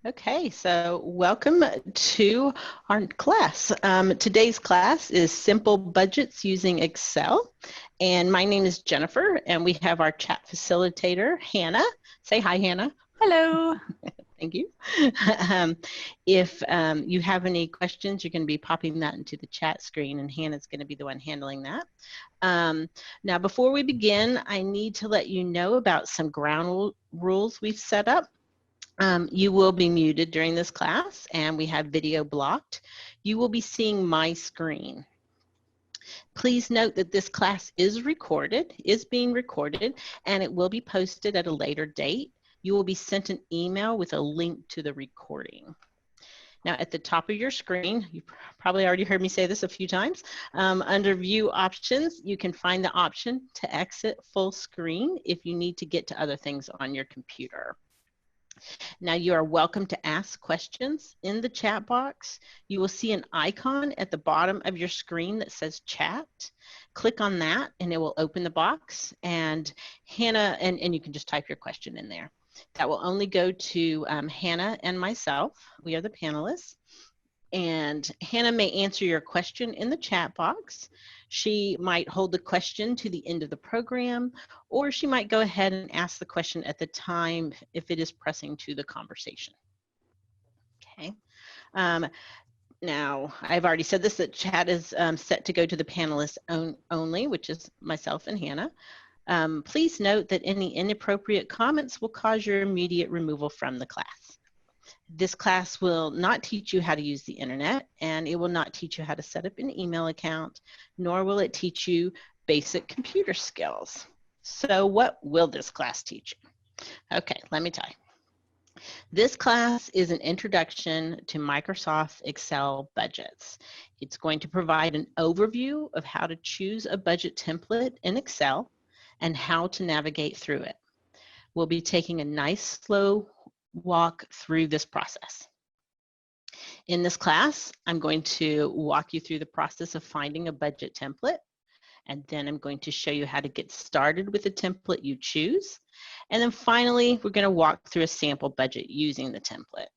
Okay, so welcome to our class. Today's class is Simple Budgets Using Excel. And my name is Jennifer, and we have our chat facilitator, Hannah. Say hi, Hannah. Hello. Thank you. If you have any questions, you're going to be popping that into the chat screen, and Hannah's going to be the one handling that. Now, before we begin, I need to let you know about some ground rules we've set up. You will be muted during this class, and we have video blocked. You will be seeing my screen. Please note that this class is being recorded, and it will be posted at a later date. You will be sent an email with a link to the recording. Now, at the top of your screen, you probably already heard me say this a few times, under View Options, you can find the option to exit full screen if you need to get to other things on your computer. Now, you are welcome to ask questions in the chat box. You will see an icon at the bottom of your screen that says chat. Click on that and it will open the box, and Hannah, and you can just type your question in there. That will only go to Hannah and myself. We are the panelists. And Hannah may answer your question in the chat box. She might hold the question to the end of the program, or she might go ahead and ask the question at the time if it is pressing to the conversation. Okay. Now, I've already said this, that chat is set to go to the panelists only, which is myself and Hannah. Please note that any inappropriate comments will cause your immediate removal from the class. This class will not teach you how to use the internet, and it will not teach you how to set up an email account, nor will it teach you basic computer skills. So what will this class teach you? Okay, let me tell you. This class is an introduction to Microsoft Excel budgets. It's going to provide an overview of how to choose a budget template in Excel and how to navigate through it. We'll be taking a nice slow walk through this process. In this class, I'm going to walk you through the process of finding a budget template, and then I'm going to show you how to get started with the template you choose. And then finally, we're going to walk through a sample budget using the template.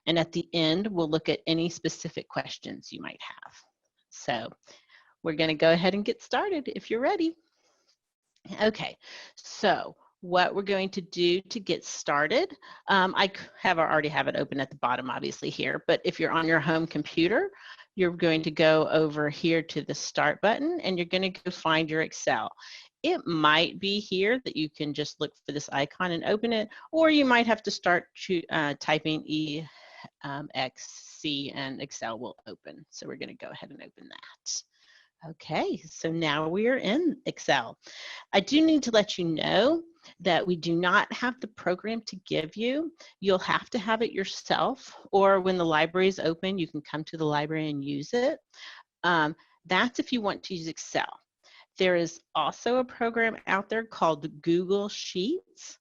And at the end, we'll look at any specific questions you might have. So we're going to go ahead and get started if you're ready. Okay, so what we're going to do to get started, I already have it open at the bottom obviously here, but if you're on your home computer, you're going to go over here to the start button and you're going to go find your Excel. It might be here that you can just look for this icon and open it, or you might have to start typing EXC and Excel will open. So we're going to go ahead and open that. Okay, so now we are in Excel. I do need to let you know that we do not have the program to give you. You'll have to have it yourself, or when the library is open, you can come to the library and use it. That's if you want to use Excel. There is also a program out there called Google Sheets.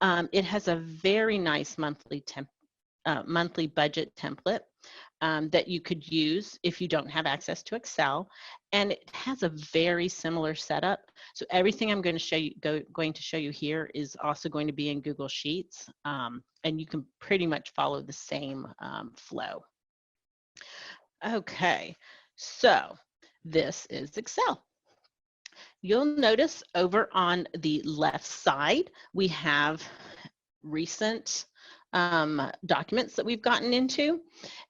It has a very nice monthly budget template that you could use if you don't have access to Excel, and it has a very similar setup. So everything I'm going to show you here is also going to be in Google Sheets, and you can pretty much follow the same flow. Okay, so this is Excel. You'll notice over on the left side we have recent documents that we've gotten into,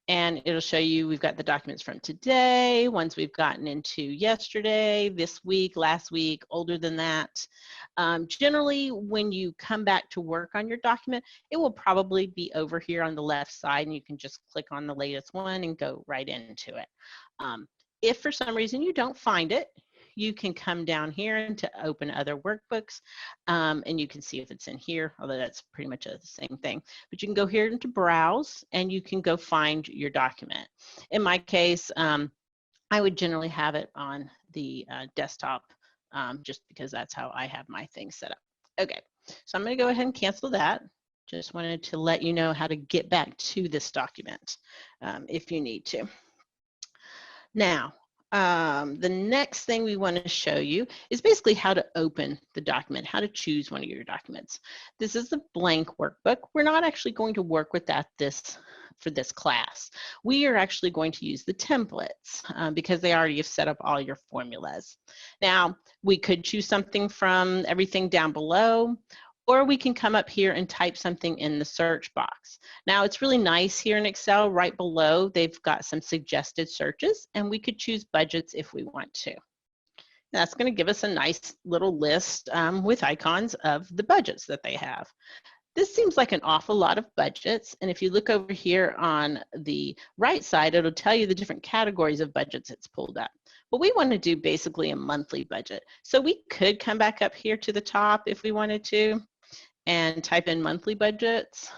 and it'll show you we've got the documents from today, ones we've gotten into yesterday, this week, last week, older than that. Generally, when you come back to work on your document, it will probably be over here on the left side, and you can just click on the latest one and go right into it. If for some reason you don't find it, you can come down here and to open other workbooks, and you can see if it's in here, although that's pretty much the same thing. But you can go here into Browse, and you can go find your document. In my case, I would generally have it on the desktop, just because that's how I have my thing set up. Okay, so I'm going to go ahead and cancel that. Just wanted to let you know how to get back to this document if you need to. Now, The next thing we want to show you is basically how to open the document, how to choose one of your documents. This is the blank workbook. We're not actually going to work with that for this class. We are actually going to use the templates because they already have set up all your formulas. Now, we could choose something from everything down below, or we can come up here and type something in the search box. Now it's really nice here in Excel, right below, they've got some suggested searches and we could choose budgets if we want to. That's going to give us a nice little list with icons of the budgets that they have. This seems like an awful lot of budgets, and if you look over here on the right side, it'll tell you the different categories of budgets it's pulled up. But we want to do basically a monthly budget. So we could come back up here to the top if we wanted to and type in monthly budgets.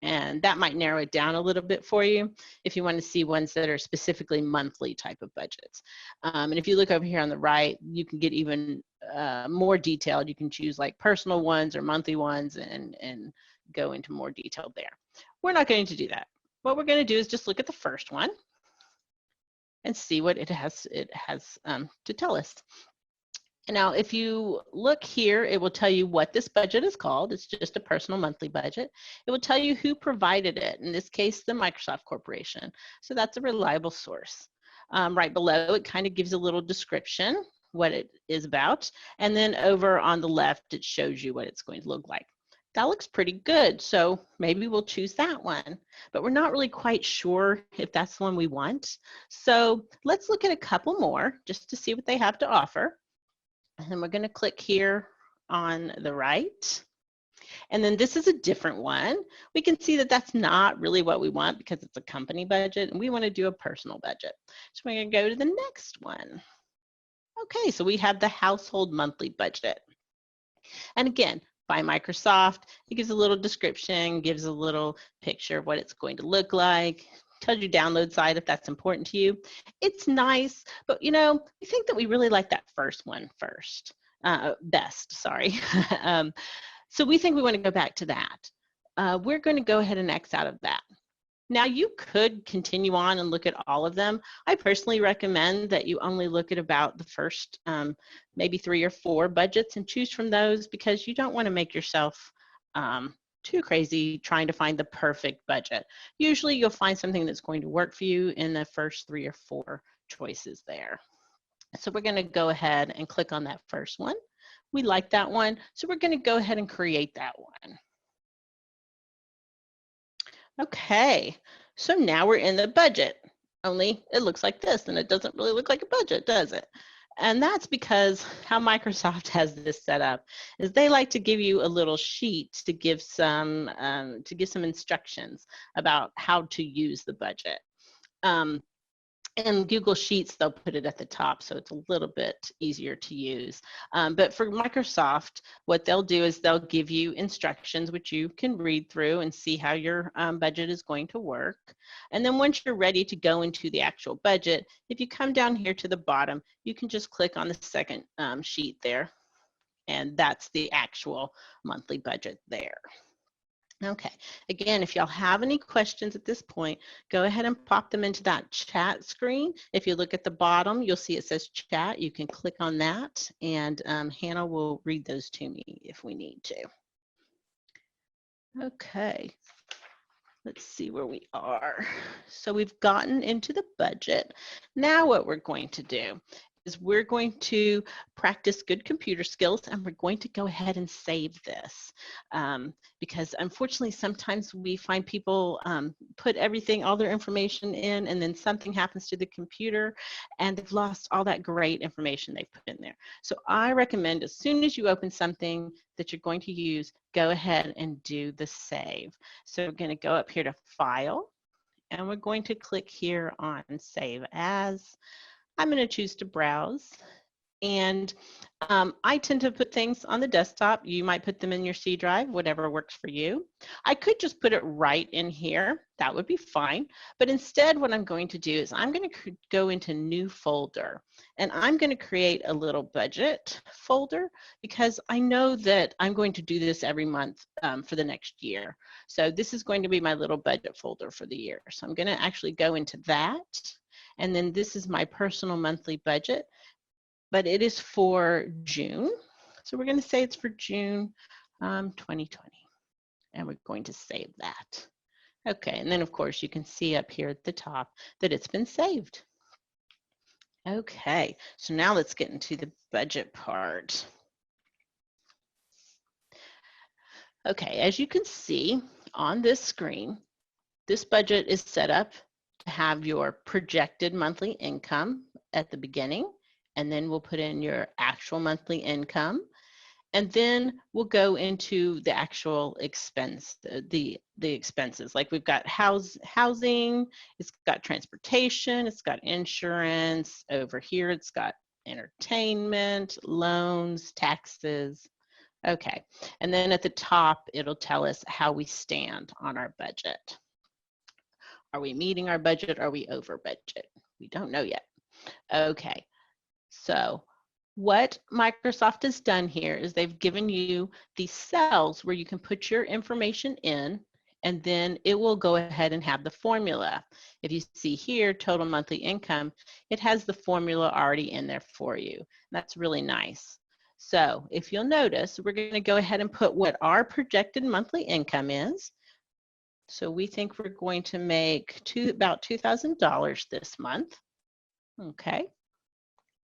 And that might narrow it down a little bit for you if you want to see ones that are specifically monthly type of budgets. And if you look over here on the right, you can get even more detailed. You can choose like personal ones or monthly ones and go into more detail there. We're not going to do that. What we're going to do is just look at the first one and see what it has to tell us. Now, if you look here, it will tell you what this budget is called. It's just a personal monthly budget. It will tell you who provided it. In this case, the Microsoft Corporation. So that's a reliable source. Right below, it kind of gives a little description, what it is about. And then over on the left, it shows you what it's going to look like. That looks pretty good. So maybe we'll choose that one. But we're not really quite sure if that's the one we want. So let's look at a couple more just to see what they have to offer. And we're going to click here on the right. And then this is a different one. We can see that that's not really what we want because it's a company budget and we want to do a personal budget. So we're going to go to the next one. Okay, so we have the household monthly budget. And again, by Microsoft, it gives a little description, gives a little picture of what it's going to look like. Tells you download site if that's important to you. It's nice, but you know, we think that we really like that first one best, sorry. So we think we want to go back to that. We're going to go ahead and X out of that. Now you could continue on and look at all of them. I personally recommend that you only look at about the first maybe 3 or 4 budgets and choose from those because you don't want to make yourself too crazy trying to find the perfect budget. Usually you'll find something that's going to work for you in the first 3 or 4 choices there. So we're going to go ahead and click on that first one. We like that one, so we're going to go ahead and create that one. Okay, so now we're in the budget, only it looks like this and it doesn't really look like a budget, does it? And that's because how Microsoft has this set up is they like to give you a little sheet to give some instructions about how to use the budget. In Google Sheets, they'll put it at the top, so it's a little bit easier to use. But for Microsoft, what they'll do is they'll give you instructions, which you can read through and see how your budget is going to work. And then once you're ready to go into the actual budget, if you come down here to the bottom, you can just click on the second sheet there, and that's the actual monthly budget there. Okay, again, if y'all have any questions at this point, go ahead and pop them into that chat screen. If you look at the bottom, you'll see it says chat. You can click on that and Hannah will read those to me if we need to. Okay, let's see where we are. So we've gotten into the budget. Now what we're going to do is we're going to practice good computer skills and we're going to go ahead and save this because unfortunately sometimes we find people put everything, all their information in and then something happens to the computer and they've lost all that great information they've put in there. So I recommend as soon as you open something that you're going to use, go ahead and do the save. So we're going to go up here to File and we're going to click here on Save As. I'm going to choose to browse, and I tend to put things on the desktop. You might put them in your C drive, whatever works for you. I could just put it right in here. That would be fine. But instead, what I'm going to do is I'm going to go into New Folder, and I'm going to create a little budget folder because I know that I'm going to do this every month for the next year. So this is going to be my little budget folder for the year. So I'm going to actually go into that. And then this is my personal monthly budget, but it is for June. So we're going to say it's for June 2020. And we're going to save that. Okay, and then of course you can see up here at the top that it's been saved. Okay, so now let's get into the budget part. Okay, as you can see on this screen, this budget is set up to have your projected monthly income at the beginning, and then we'll put in your actual monthly income, and then we'll go into the actual expense, the expenses. Like we've got housing, it's got transportation, it's got insurance. Over here, it's got entertainment, loans, taxes. Okay, and then at the top, it'll tell us how we stand on our budget. Are we meeting our budget? Are we over budget? We don't know yet. Okay, so what Microsoft has done here is they've given you these cells where you can put your information in, and then it will go ahead and have the formula. If you see here, total monthly income, it has the formula already in there for you. That's really nice. So if you'll notice, we're going to go ahead and put what our projected monthly income is. So we think we're going to make about $2,000 this month. Okay.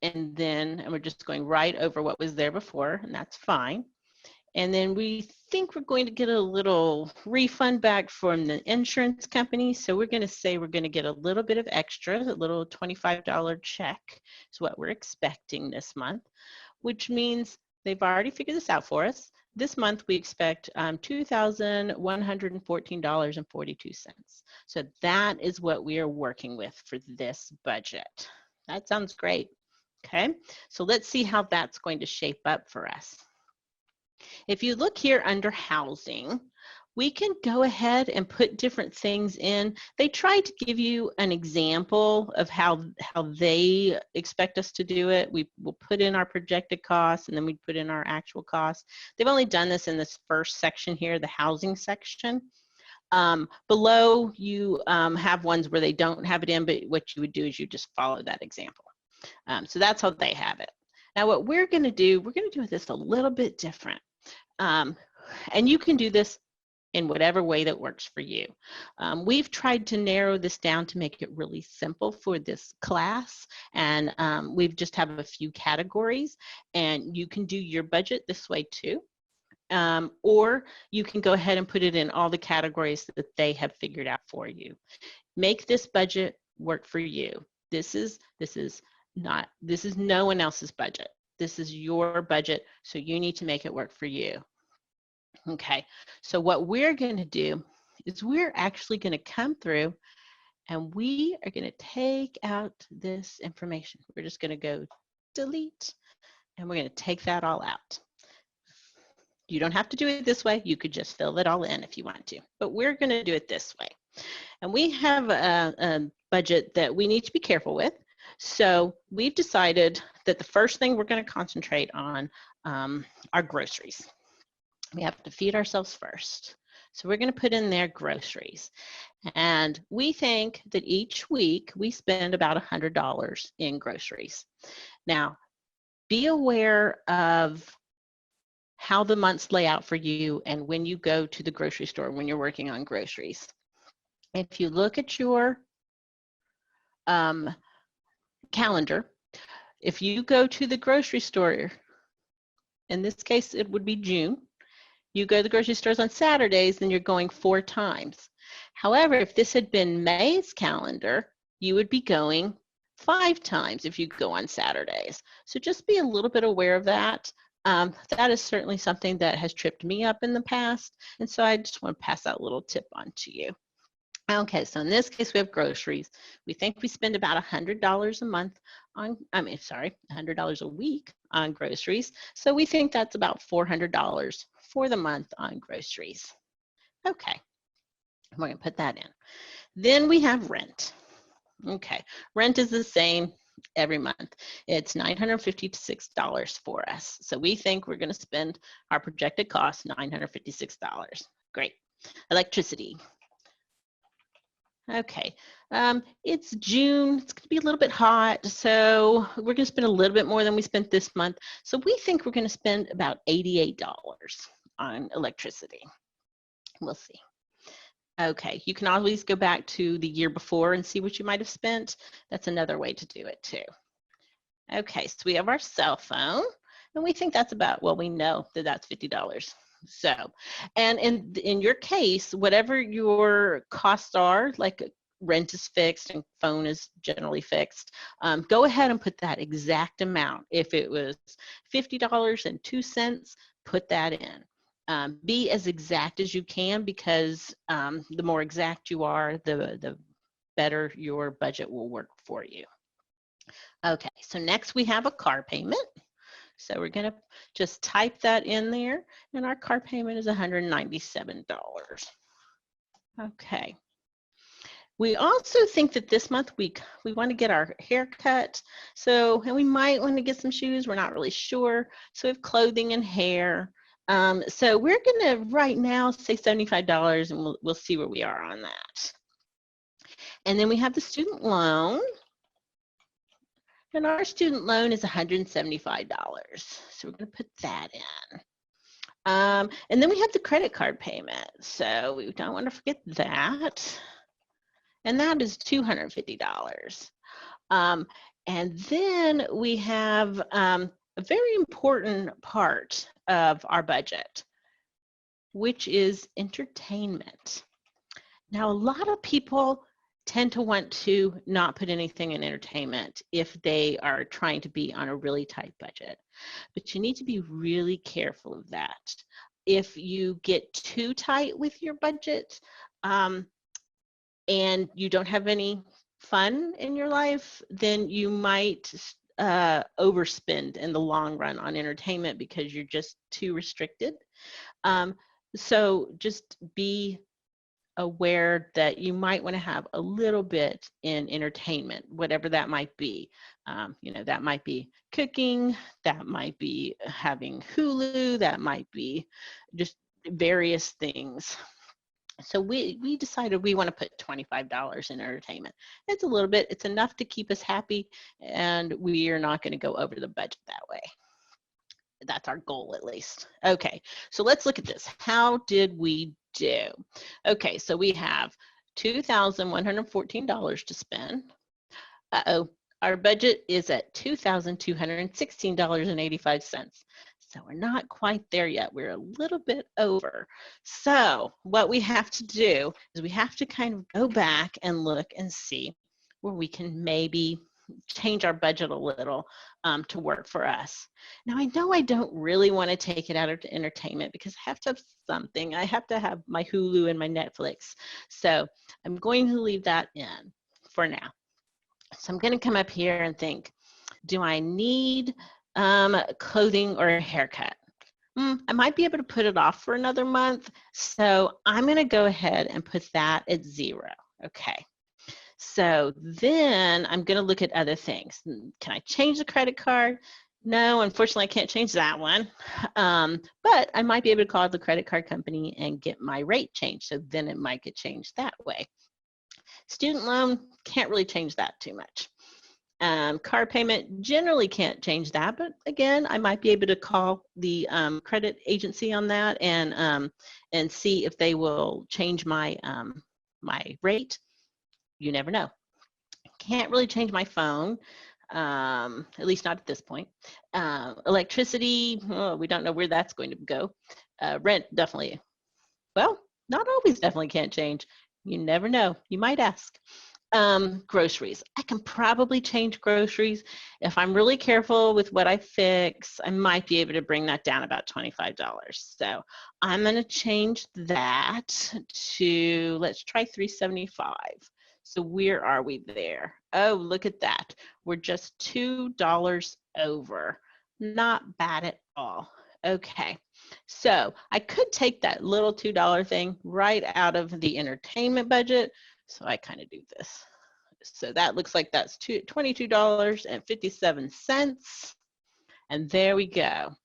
And then we're just going right over what was there before, and that's fine. And then we think we're going to get a little refund back from the insurance company. So we're going to say we're going to get a little bit of extra, a little $25 check is what we're expecting this month, which means they've already figured this out for us. This month we expect $2,114.42. So that is what we are working with for this budget. That sounds great. Okay, so let's see how that's going to shape up for us. If you look here under housing, we can go ahead and put different things in. They tried to give you an example of how they expect us to do it. We will put in our projected costs, and then we put in our actual costs. They've only done this in this first section here, the housing section. Below, you have ones where they don't have it in, but what you would do is you just follow that example. So that's how they have it. Now what we're going to do this a little bit different. And you can do this in whatever way that works for you. We've tried to narrow this down to make it really simple for this class, and we've just have a few categories, and you can do your budget this way too. Or you can go ahead and put it in all the categories that they have figured out for you. Make this budget work for you. This is no one else's budget. This is your budget, so you need to make it work for you. Okay, so what we're going to do is we're actually going to come through and we are going to take out this information. We're just going to go delete, and we're going to take that all out. You don't have to do it this way. You could just fill it all in if you want to, but we're going to do it this way. And we have a budget that we need to be careful with. So we've decided that the first thing we're going to concentrate on are groceries. We have to feed ourselves first. So we're going to put in there groceries. And we think that each week we spend about $100 in groceries. Now, be aware of how the months lay out for you and when you go to the grocery store, when you're working on groceries. If you look at your calendar, if you go to the grocery store, in this case it would be June, you go to the grocery stores on Saturdays, then you're going 4 times. However, if this had been May's calendar, you would be going 5 times if you go on Saturdays. So just be a little bit aware of that. That is certainly something that has tripped me up in the past, and so I just want to pass that little tip on to you. Okay, so in this case, we have groceries. We think we spend about $100 a month on, $100 a week on groceries. So we think that's about $400 for the month on groceries. Okay, we're going to put that in. Then we have rent. Okay, rent is the same every month. It's $956 for us. So we think we're going to spend our projected cost $956. Great. Electricity. Okay, it's June. It's going to be a little bit hot, so we're going to spend a little bit more than we spent this month. So we think we're going to spend about $88 on electricity. We'll see. Okay, you can always go back to the year before and see what you might have spent. That's another way to do it too. Okay, so we have our cell phone, and we think that's about, well, we know that that's $50. So, and in your case, whatever your costs are, like rent is fixed and phone is generally fixed, go ahead and put that exact amount. If it was $50.02, put that in. Be as exact as you can, because the more exact you are, the better your budget will work for you. Okay, so next we have a car payment. So we're going to just type that in there, and our car payment is $197. Okay. We also think that this month we want to get our hair cut. So, and we might want to get some shoes. We're not really sure. So we have clothing and hair. So we're going to right now say $75, and we'll see where we are on that. And then we have the student loan. And our student loan is $175. So we're going to put that in. And then we have the credit card payment. So we don't want to forget that. And that is $250. And then we have a very important part of our budget, which is entertainment. Now, a lot of people tend to want to not put anything in entertainment if they are trying to be on a really tight budget. But you need to be really careful of that. If you get too tight with your budget and you don't have any fun in your life, then you might overspend in the long run on entertainment because you're just too restricted. So just be aware that you might want to have a little bit in entertainment, whatever that might be. You know, that might be cooking, that might be having Hulu, that might be just various things. So we decided we want to put $25 in entertainment. It's a little bit, it's enough to keep us happy, and we are not going to go over the budget that way. That's our goal, at least. Okay, so let's look at this. How did we do? Okay, so we have $2,114 to spend. Uh-oh, our budget is at $2,216.85. So we're not quite there yet. We're a little bit over. So what we have to do is we have to kind of go back and look and see where we can maybe change our budget a little to work for us. Now, I know I don't really want to take it out of entertainment because I have to have something. I have to have my Hulu and my Netflix. So I'm going to leave that in for now. So I'm going to come up here and think, do I need clothing or a haircut? I might be able to put it off for another month. So I'm going to go ahead and put that at 0. Okay. So then I'm going to look at other things. Can I change the credit card? No, unfortunately, I can't change that one. But I might be able to call the credit card company and get my rate changed. So then it might get changed that way. Student loan, can't really change that too much. Car payment, generally can't change that. But again, I might be able to call the credit agency on that and see if they will change my, my rate. You never know. Can't really change my phone, at least not at this point. Electricity, we don't know where that's going to go. Rent, definitely. Well, not always definitely can't change. You never know. You might ask. Groceries. I can probably change groceries. If I'm really careful with what I fix, I might be able to bring that down about $25. So I'm going to change that to, let's try $375. So where are we there? Oh, look at that. We're just $2 over. Not bad at all. Okay, so I could take that little $2 thing right out of the entertainment budget. So I kind of do this. So that looks like that's $22.57. And there we go.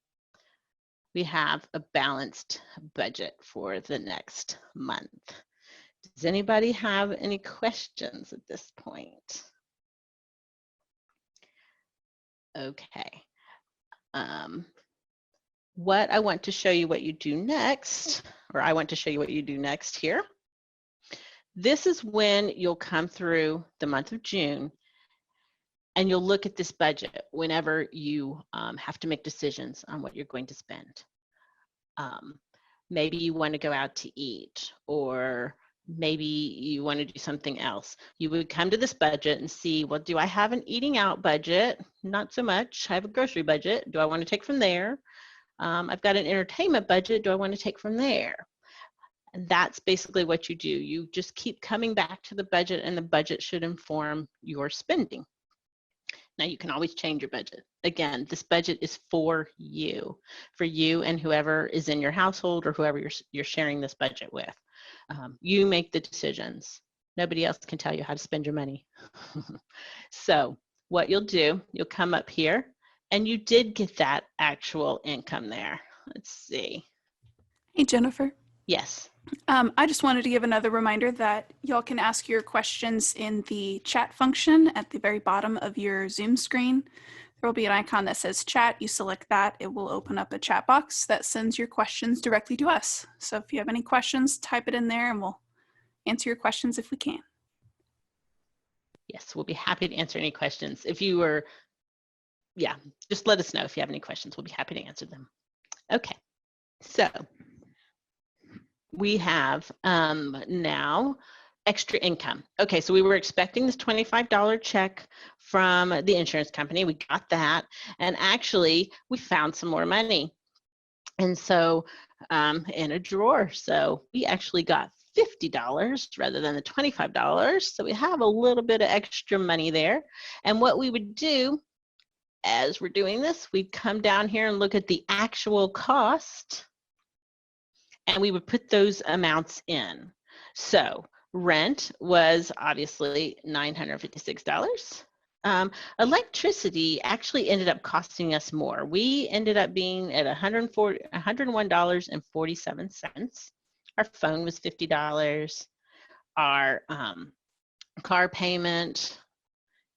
We have a balanced budget for the next month. Does anybody have any questions at this point? Okay. What I want to show you what you do next, or I want to show you what you do next here. This is when you'll come through the month of June and you'll look at this budget whenever you have to make decisions on what you're going to spend. Maybe you want to go out to eat, or maybe you want to do something else. You would come to this budget and see, well, do I have an eating out budget? Not so much. I have a grocery budget. Do I want to take from there? I've got an entertainment budget. Do I want to take from there? And that's basically what you do. You just keep coming back to the budget, and the budget should inform your spending. Now, you can always change your budget. Again, this budget is for you and whoever is in your household or whoever you're sharing this budget with. You make the decisions. Nobody else can tell you how to spend your money. So what you'll do, you'll come up here, and you did get that actual income there. Let's see. Hey, Jennifer. Yes. I just wanted to give another reminder that y'all can ask your questions in the chat function at the very bottom of your Zoom screen. There will be an icon that says chat. You select that. It will open up a chat box that sends your questions directly to us. So if you have any questions, type it in there and we'll answer your questions if we can. Yes, we'll be happy to answer any questions. If you were, just let us know if you have any questions. We'll be happy to answer them. Okay, so we have now extra income. Okay, so we were expecting this $25 check from the insurance company. We got that, and actually we found some more money. And so in a drawer, so we actually got $50 rather than the $25. So we have a little bit of extra money there. And what we would do as we're doing this, we'd come down here and look at the actual cost, and we would put those amounts in. So rent was obviously $956. Electricity actually ended up costing us more. We ended up being at $101.47. Our phone was $50. Our car payment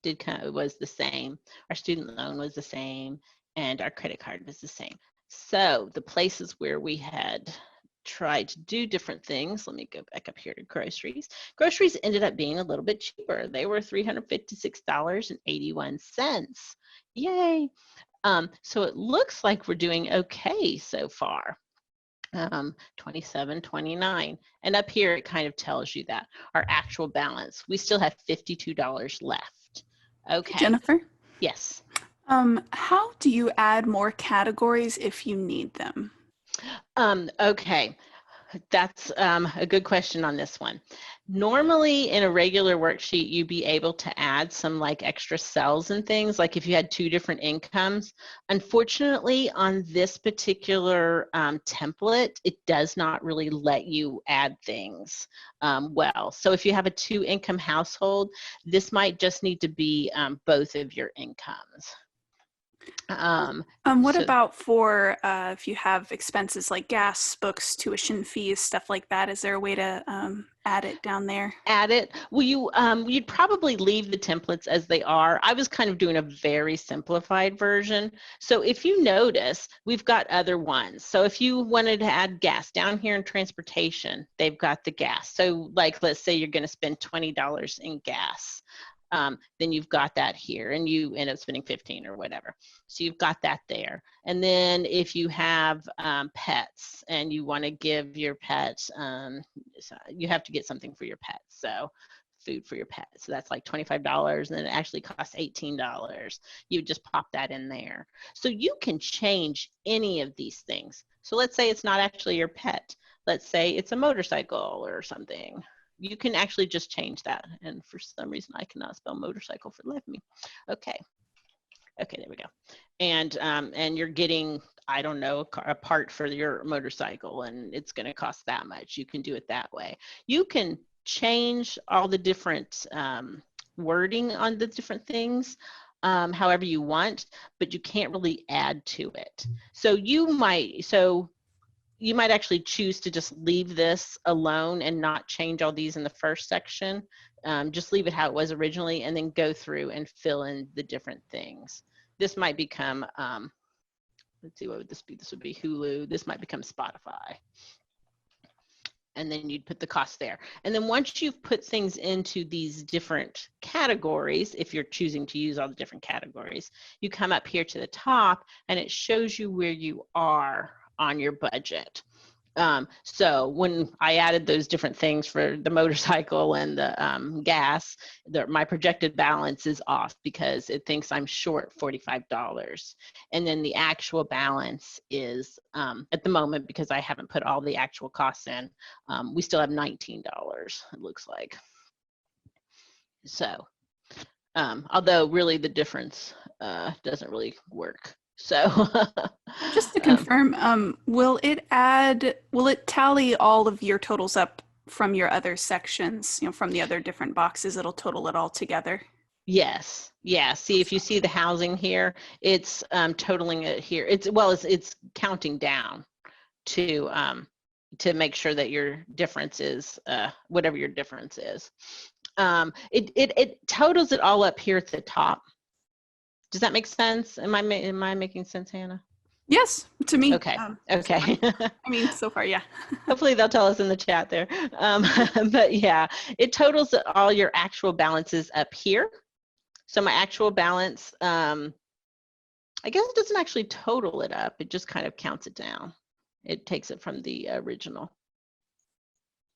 was the same. Our student loan was the same, and our credit card was the same. So the places where we had tried to do different things, let me go back up here to groceries. Groceries ended up being a little bit cheaper. They were $356.81. Yay. So it looks like we're doing okay so far. 27, 29. And up here, it kind of tells you that our actual balance, we still have $52 left. Okay. Jennifer? Yes. How do you add more categories if you need them? Okay, that's a good question on this one. Normally in a regular worksheet, you'd be able to add some like extra cells and things, like if you had two different incomes. Unfortunately, on this particular template, it does not really let you add things well. So if you have a two-income household, this might just need to be both of your incomes. What about for if you have expenses like gas, books, tuition fees, stuff like that? Is there a way to add it down there? Add it? Well, you'd probably leave the templates as they are. I was kind of doing a very simplified version. So if you notice, we've got other ones. So if you wanted to add gas down here in transportation, they've got the gas. So like, let's say you're going to spend $20 in gas. Then you've got that here, and you end up spending 15 or whatever. So you've got that there. And then if you have pets and you want to give your pets, you have to get something for your pets. So food for your pet. So that's like $25, and then it actually costs $18. You just pop that in there. So you can change any of these things. So let's say it's not actually your pet. Let's say it's a motorcycle or something. You can actually just change that. And for some reason, I cannot spell motorcycle for the life of me. Okay. Okay, there we go. And you're getting, I don't know, a part for your motorcycle, and it's going to cost that much. You can do it that way. You can change all the different wording on the different things however you want, but you can't really add to it. So you might, you might actually choose to just leave this alone and not change all these in the first section. Just leave it how it was originally and then go through and fill in the different things. This might become, let's see, what would this be? This would be Hulu. This might become Spotify. And then you'd put the cost there. And then once you've put things into these different categories, if you're choosing to use all the different categories, you come up here to the top and it shows you where you are on your budget. So when I added those different things for the motorcycle and the gas, my projected balance is off because it thinks I'm short $45. And then the actual balance is, at the moment, because I haven't put all the actual costs in, we still have $19, it looks like. So, although really the difference doesn't really work. So just to confirm, will it tally all of your totals up from your other sections, from the other different boxes? It'll total it all together? Yes. Yeah. See, if you see the housing here, it's totaling it here. It's counting down to make sure that your difference is whatever your difference is. It totals it all up here at the top. Does that make sense? Am I making sense, Hannah? Yes, to me. Okay. Okay. I mean, so far, yeah. Hopefully they'll tell us in the chat there. But yeah, it totals all your actual balances up here. So my actual balance, I guess it doesn't actually total it up. It just kind of counts it down. It takes it from the original.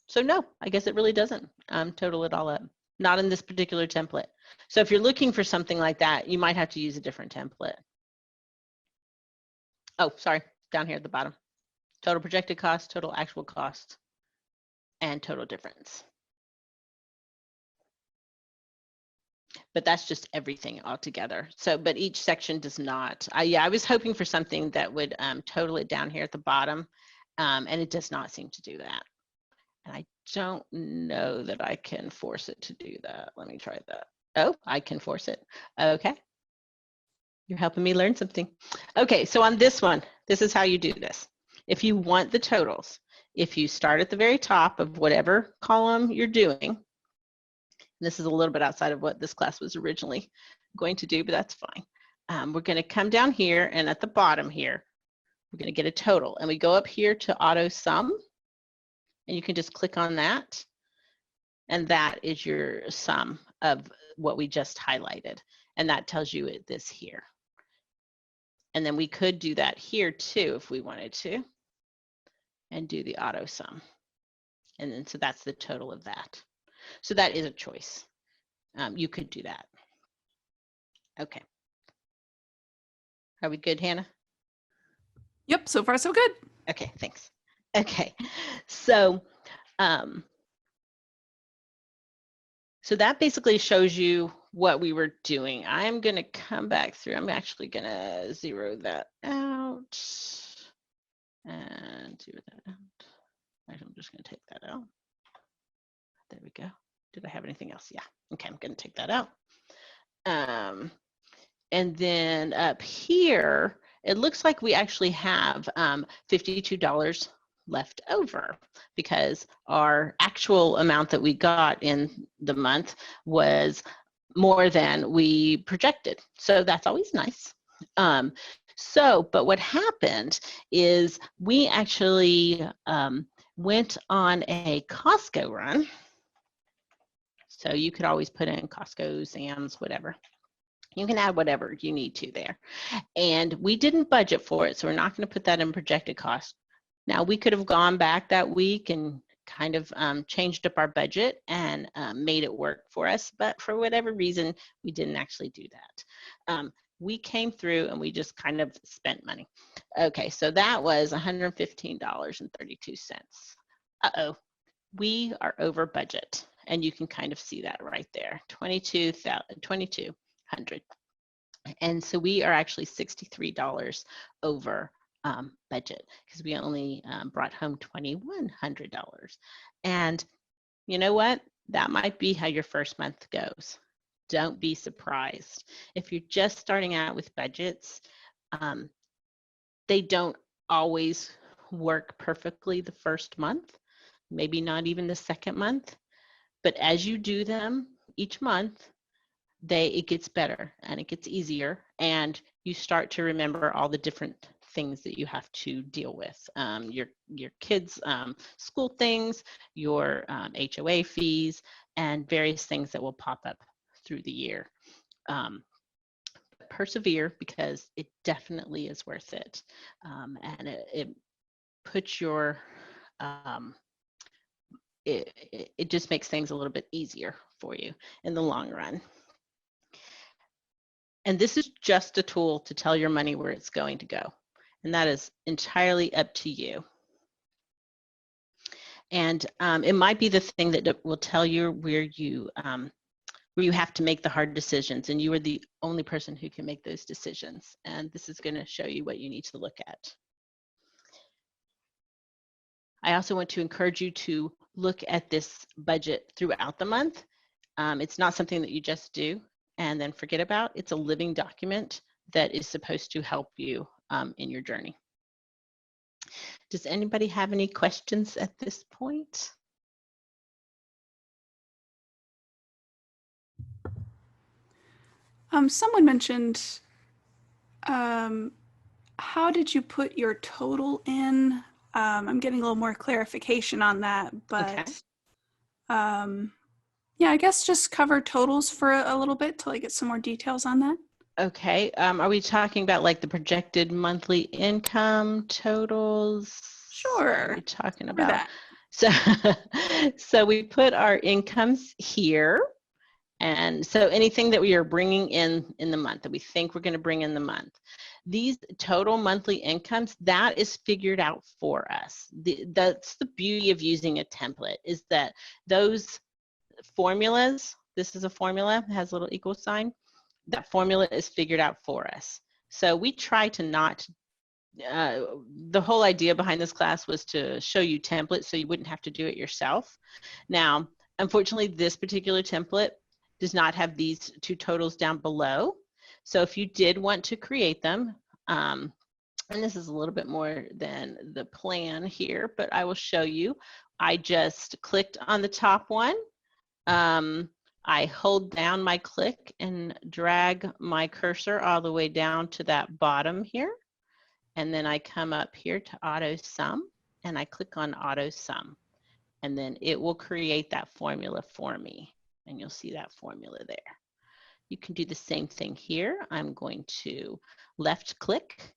So no, I guess it really doesn't total it all up. Not in this particular template. So if you're looking for something like that, you might have to use a different template. Oh, sorry, down here at the bottom. Total projected cost, total actual cost, and total difference. But that's just everything all together. So, but each section does not. I was hoping for something that would total it down here at the bottom, and it does not seem to do that. And I don't know that I can force it to do that. Let me try that. Oh, I can force it. Okay. You're helping me learn something. Okay, so on this one, this is how you do this. If you want the totals, if you start at the very top of whatever column you're doing, this is a little bit outside of what this class was originally going to do, but that's fine. We're going to come down here, and at the bottom here, we're going to get a total. And we go up here to auto sum, and you can just click on that. And that is your sum of what we just highlighted. And that tells you this here. And then we could do that here too if we wanted to, and do the auto sum. And then so that's the total of that. So that is a choice. You could do that. Okay. Are we good, Hannah? Yep, so far so good. Okay, thanks. Okay, so so that basically shows you what we were doing. I'm going to come back through. I'm actually going to zero that out and zero that out. Actually, I'm just going to take that out. There we go. Did I have anything else? Yeah. Okay, I'm going to take that out. And then up here, it looks like we actually have $52 left over because our actual amount that we got in the month was more than we projected. So that's always nice. But what happened is we actually went on a Costco run. So you could always put in Costco, Sam's, whatever. You can add whatever you need to there. And we didn't budget for it, so we're not going to put that in projected cost. Now, we could have gone back that week and kind of changed up our budget and made it work for us, but for whatever reason, we didn't actually do that. We came through and we just kind of spent money. Okay, so that was $115.32. Uh-oh, we are over budget, and you can kind of see that right there, $2,200. And so we are actually $63 over budget because we only brought home $2,100. And you know what? That might be how your first month goes. Don't be surprised. If you're just starting out with budgets, they don't always work perfectly the first month, maybe not even the second month, but as you do them each month, it gets better and it gets easier, and you start to remember all the different things that you have to deal with. Your kids' school things, your HOA fees, and various things that will pop up through the year. Persevere, because it definitely is worth it, and it puts your it just makes things a little bit easier for you in the long run. And this is just a tool to tell your money where it's going to go, and that is entirely up to you. And it might be the thing that will tell you where you have to make the hard decisions, and you are the only person who can make those decisions. And this is going to show you what you need to look at. I also want to encourage you to look at this budget throughout the month. It's not something that you just do and then forget about. It's a living document that is supposed to help you in your journey. Does anybody have any questions at this point? Someone mentioned, how did you put your total in? I'm getting a little more clarification on that, but Okay. yeah, I guess just cover totals for a little bit till I get some more details on that. Okay. Are we talking about like the projected monthly income totals? Sure. What are we talking For about? that. So, so we put our incomes here. And so anything that we are bringing in the month, that we think we're going to bring in the month, these total monthly incomes, that is figured out for us. That's the beauty of using a template, is that those formulas, this is a formula, it has a little equal sign, that formula is figured out for us. So we try to not, the whole idea behind this class was to show you templates so you wouldn't have to do it yourself. Now, unfortunately, this particular template does not have these two totals down below. So if you did want to create them, and this is a little bit more than the plan here, but I will show you. I just clicked on the top one. I hold down my click and drag my cursor all the way down to that bottom here. And then I come up here to auto sum and I click on auto sum. And then it will create that formula for me. And you'll see that formula there. You can do the same thing here. I'm going to left click,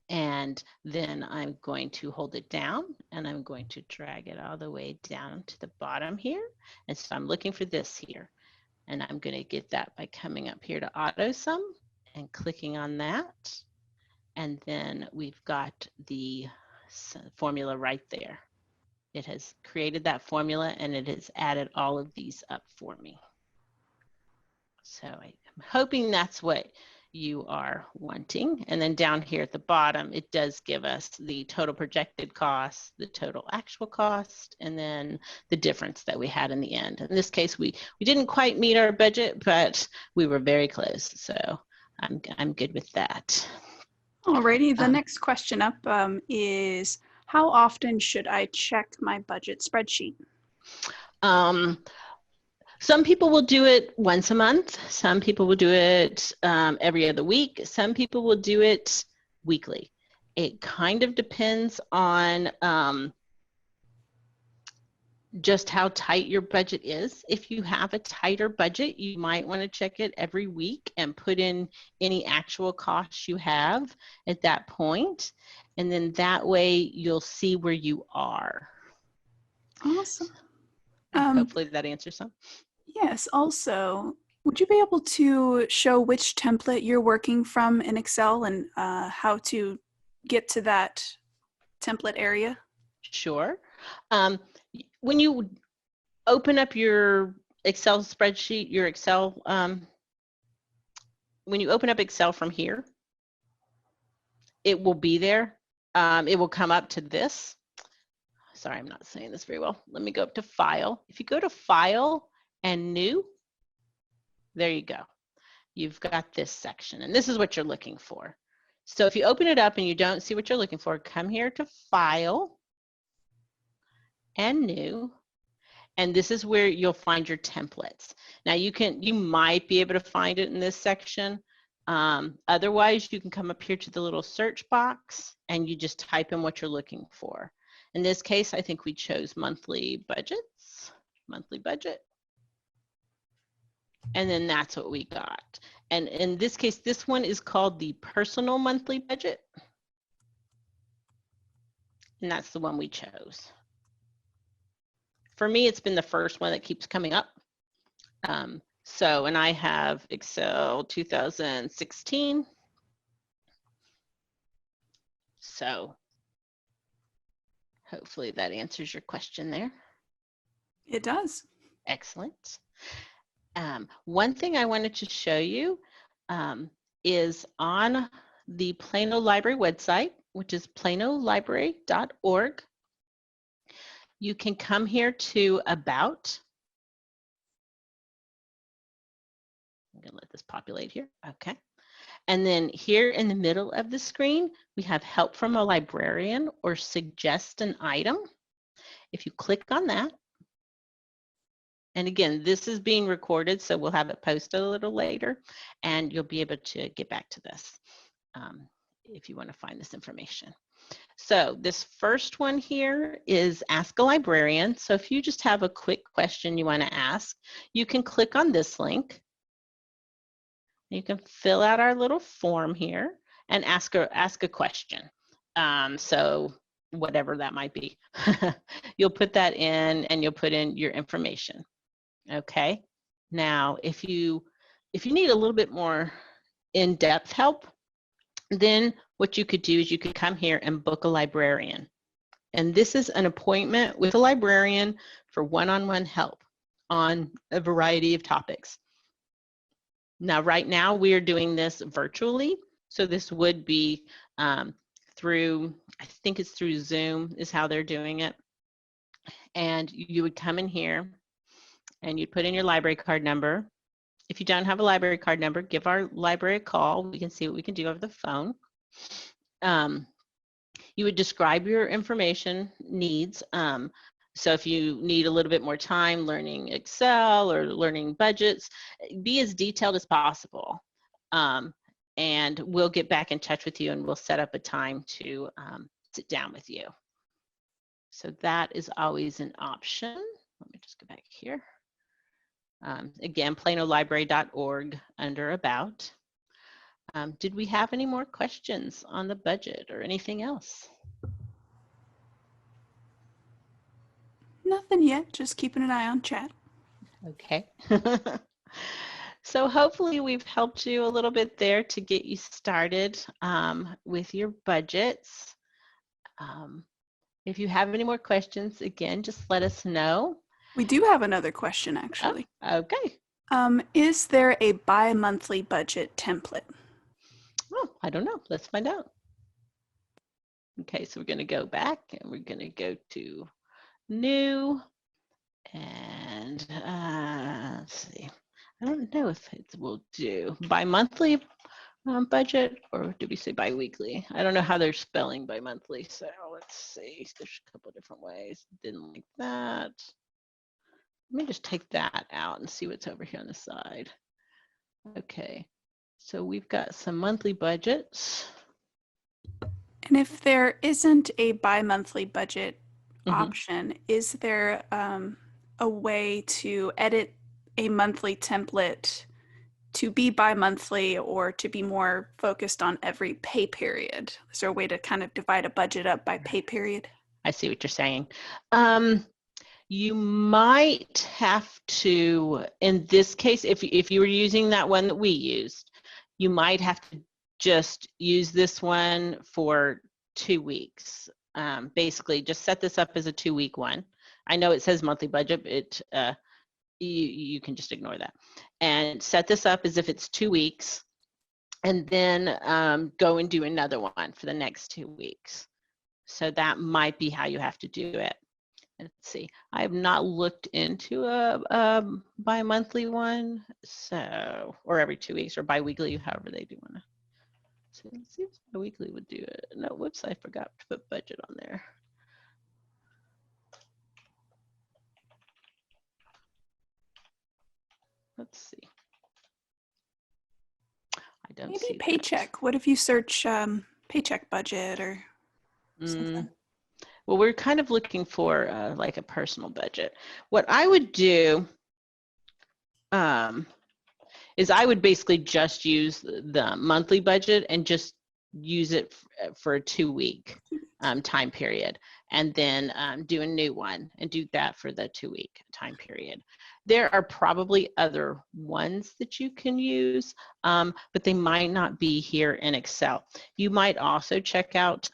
and then I'm going to hold it down, and I'm going to drag it all the way down to the bottom here. And so I'm looking for this here, and I'm going to get that by coming up here to auto sum and clicking on that. And then we've got the formula right there. It has created that formula and it has added all of these up for me. So I'm hoping that's what you are wanting. And then down here at the bottom, it does give us the total projected cost, the total actual cost, and then the difference that we had in the end. In this case, we didn't quite meet our budget, but we were very close. So I'm good with that. Alrighty, the next question up is, how often should I check my budget spreadsheet? Some people will do it once a month. Some people will do it every other week. Some people will do it weekly. It kind of depends on just how tight your budget is. If you have a tighter budget, you might want to check it every week and put in any actual costs you have at that point. And then that way you'll see where you are. Awesome. Hopefully that answers some. Yes, also, would you be able to show which template you're working from in Excel and how to get to that template area? Sure. When you open up your Excel spreadsheet, your Excel, when you open up Excel from here, it will be there. It will come up to this. Sorry, I'm not saying this very well. Let me go up to File. If you go to File and New, there you go. You've got this section, and this is what you're looking for. So if you open it up and you don't see what you're looking for, come here to File and New. And this is where you'll find your templates. Now you might be able to find it in this section. Otherwise, you can come up here to the little search box and you just type in what you're looking for. In this case, I think we chose monthly budgets, monthly budget. And then that's what we got. And in this case, this one is called the personal monthly budget. And that's the one we chose. For me, it's been the first one that keeps coming up. And I have Excel 2016. So hopefully that answers your question there. It does. Excellent. One thing I wanted to show you is on the Plano Library website, which is planolibrary.org. You can come here to About. I'm going to let this populate here. Okay. And then here in the middle of the screen, we have Help from a Librarian or Suggest an Item. If you click on that, and again, this is being recorded, so we'll have it posted a little later, and you'll be able to get back to this if you want to find this information. So this first one here is Ask a Librarian. So if you just have a quick question you want to ask, you can click on this link. You can fill out our little form here and ask a question. So whatever that might be, you'll put that in and you'll put in your information. Okay. Now, if you need a little bit more in-depth help, then what you could do is you could come here and book a librarian. And this is an appointment with a librarian for one-on-one help on a variety of topics. Now, right now we are doing this virtually. So this would be through, I think it's through Zoom is how they're doing it. And you would come in here and you'd put in your library card number. If you don't have a library card number, give our library a call. We can see what we can do over the phone. You would describe your information needs. So if you need a little bit more time learning Excel or learning budgets, be as detailed as possible. And we'll get back in touch with you and we'll set up a time to sit down with you. So that is always an option. Let me just go back here. Again, planolibrary.org under About. Did we have any more questions on the budget or anything else? Nothing yet, just keeping an eye on chat. Okay. So hopefully we've helped you a little bit there to get you started with your budgets. If you have any more questions, again, just let us know. We do have another question, actually. Oh, okay. Is there a bi-monthly budget template? Oh, I don't know. Let's find out. Okay, so we're going to go back and we're going to go to New. And let's see. I don't know if it will do bi-monthly budget, or did we say bi-weekly? I don't know how they're spelling bi-monthly. So let's see. There's a couple of different ways. Didn't like that. Let me just take that out and see what's over here on the side. Okay. So we've got some monthly budgets. And if there isn't a bi-monthly budget option, is there a way to edit a monthly template to be bi-monthly or to be more focused on every pay period? Is there a way to kind of divide a budget up by pay period? I see what you're saying. You might have to, in this case, if you were using that one that we used, you might have to just use this one for 2 weeks. Basically, just set this up as a 2-week one. I know it says monthly budget, but you can just ignore that. And set this up as if it's 2 weeks, and then go and do another one for the next 2 weeks. So that might be how you have to do it. Let's see. I have not looked into a bi-monthly one, so, or every 2 weeks or bi-weekly, however they do want to So let's see if my weekly would do it. No, whoops, I forgot to put budget on there. Let's see. I don't Maybe see paycheck. that. What if you search paycheck budget or something? Well, we're kind of looking for like a personal budget. What I would do is I would basically just use the monthly budget and just use it for a 2-week time period, and then do a new one and do that for the 2-week time period. There are probably other ones that you can use, but they might not be here in Excel. You might also check out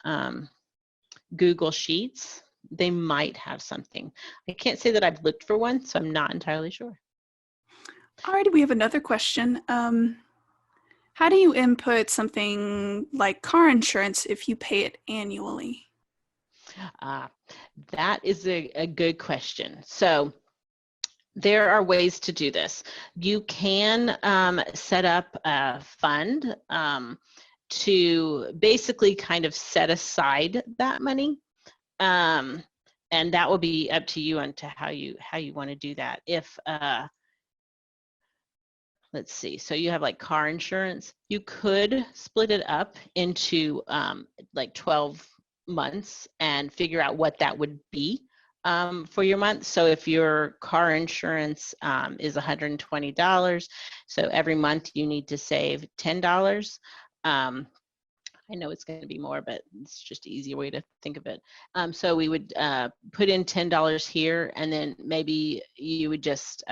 Google Sheets. They might have something. I can't say that I've looked for one, so I'm not entirely sure. All right, we have another question. How do you input something like car insurance if you pay it annually? That is a good question. So there are ways to do this. You can set up a fund to basically kind of set aside that money. And that will be up to you on to how you want to do that. If let's see, so you have like car insurance, you could split it up into like 12 months and figure out what that would be for your month. So if your car insurance is $120, so every month you need to save $10. I know it's going to be more, but it's just an easier way to think of it. So we would put in $10 here, and then maybe you would just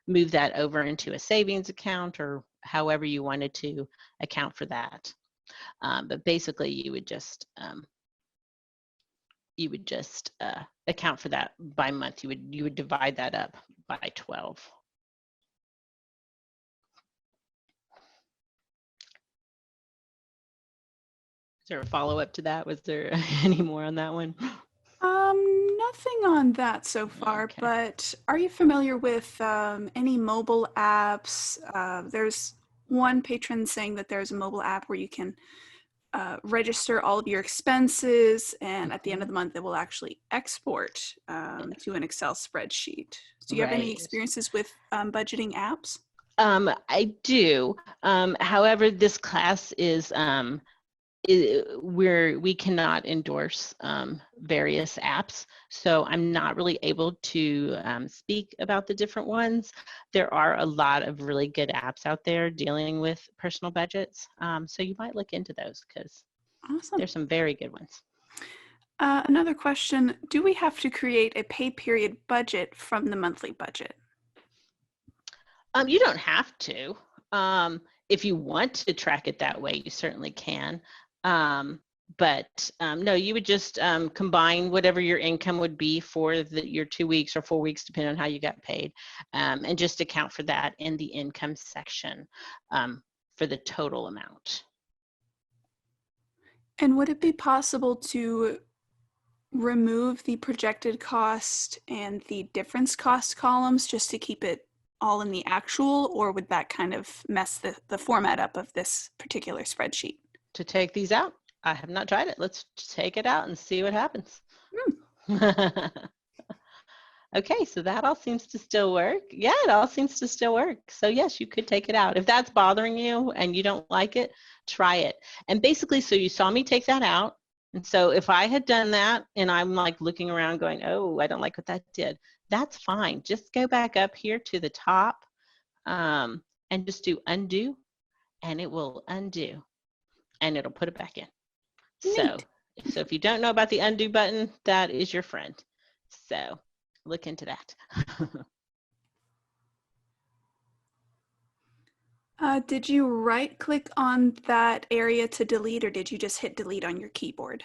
move that over into a savings account or however you wanted to account for that. But basically, you would just account for that by month. You would divide that up by 12. Is there a follow-up to that? Was there any more on that one? Nothing on that so far, Okay. but are you familiar with any mobile apps? There's one patron saying that there's a mobile app where you can register all of your expenses, and at the end of the month, it will actually export to an Excel spreadsheet. Do you have any experiences with budgeting apps? I do. However, this class is where we cannot endorse various apps, so I'm not really able to speak about the different ones. There are a lot of really good apps out there dealing with personal budgets, so you might look into those because there's some very good ones. Another question, do we have to create a pay period budget from the monthly budget? You don't have to. If you want to track it that way, you certainly can. But no, you would just combine whatever your income would be for your 2 weeks or 4 weeks, depending on how you got paid, and just account for that in the income section for the total amount. And would it be possible to remove the projected cost and the difference cost columns just to keep it all in the actual, or would that kind of mess the format up of this particular spreadsheet? To take these out? I have not tried it. Let's take it out and see what happens. Okay, so that all seems to still work. Yeah, it all seems to still work. So yes, you could take it out. If that's bothering you and you don't like it, try it. And basically, so you saw me take that out. And so if I had done that and I'm like looking around going, oh, I don't like what that did, that's fine. Just go back up here to the top and just do undo, and it will undo and it'll put it back in. So if you don't know about the undo button, that is your friend. So look into that. Did you right click on that area to delete, or did you just hit delete on your keyboard?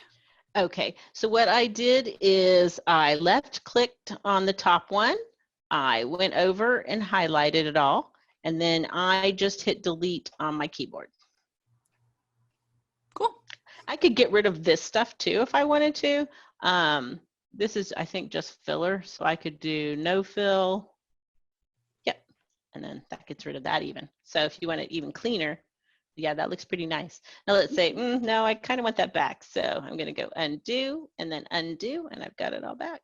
Okay, so what I did is I left clicked on the top one. I went over and highlighted it all, and then I just hit delete on my keyboard. Cool. I could get rid of this stuff too if I wanted to. This is, I think, just filler, so I could do no fill. Yep, and then that gets rid of that even. So if you want it even cleaner, Yeah, that looks pretty nice. Now let's say, no, I kind of want that back. So I'm going to go undo and then undo, and I've got it all back.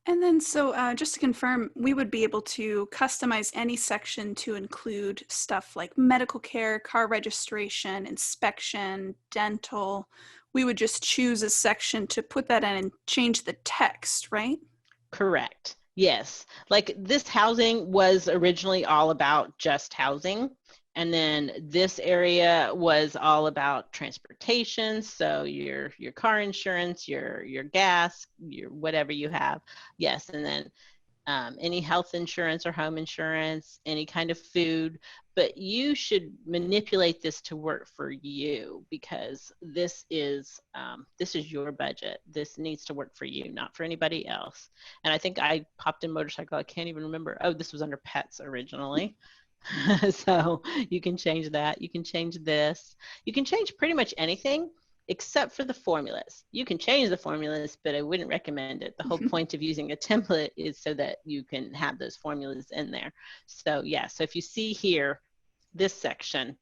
And then, so just to confirm, we would be able to customize any section to include stuff like medical care, car registration, inspection, dental. We would just choose a section to put that in and change the text, right? Correct. Yes. Like this housing was originally all about just housing. And then this area was all about transportation. So your car insurance, your gas, your whatever you have. Yes. And then any health insurance or home insurance, any kind of food, but you should manipulate this to work for you because this is your budget. This needs to work for you, not for anybody else. And I think I popped in motorcycle. I can't even remember. Oh, this was under pets originally. So you can change that. You can change this. You can change pretty much anything except for the formulas. You can change the formulas, but I wouldn't recommend it. The whole point of using a template is so that you can have those formulas in there. So yeah, so if you see here, this section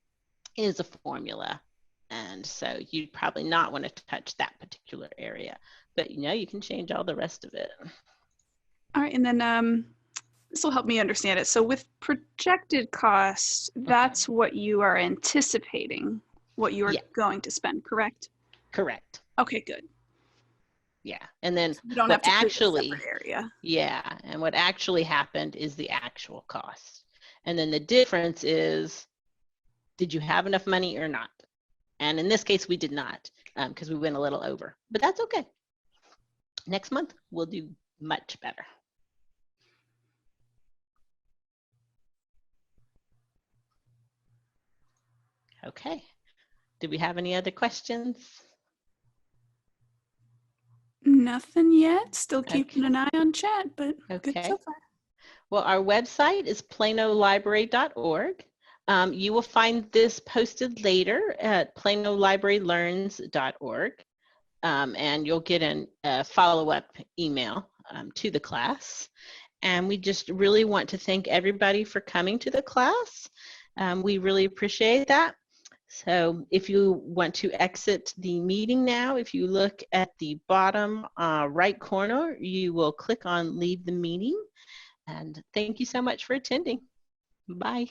is a formula. And so you'd probably not want to touch that particular area, but you can change all the rest of it. All right, and then this will help me understand it. So with projected costs, that's what you are anticipating, what you are going to spend, correct? Correct. Okay, good. Yeah, and then So you don't have to actually, area. Yeah, and what actually happened is the actual cost. And then the difference is, did you have enough money or not? And in this case, we did not because we went a little over, but that's okay. Next month, we'll do much better. Okay. Do we have any other questions? Nothing yet. Still keeping an eye on chat, but good so far. Well, our website is planolibrary.org. You will find this posted later at planolibrarylearns.org, and you'll get a follow-up email to the class. And we just really want to thank everybody for coming to the class. We really appreciate that. So if you want to exit the meeting now, if you look at the bottom right corner, you will click on Leave the Meeting. And thank you so much for attending. Bye.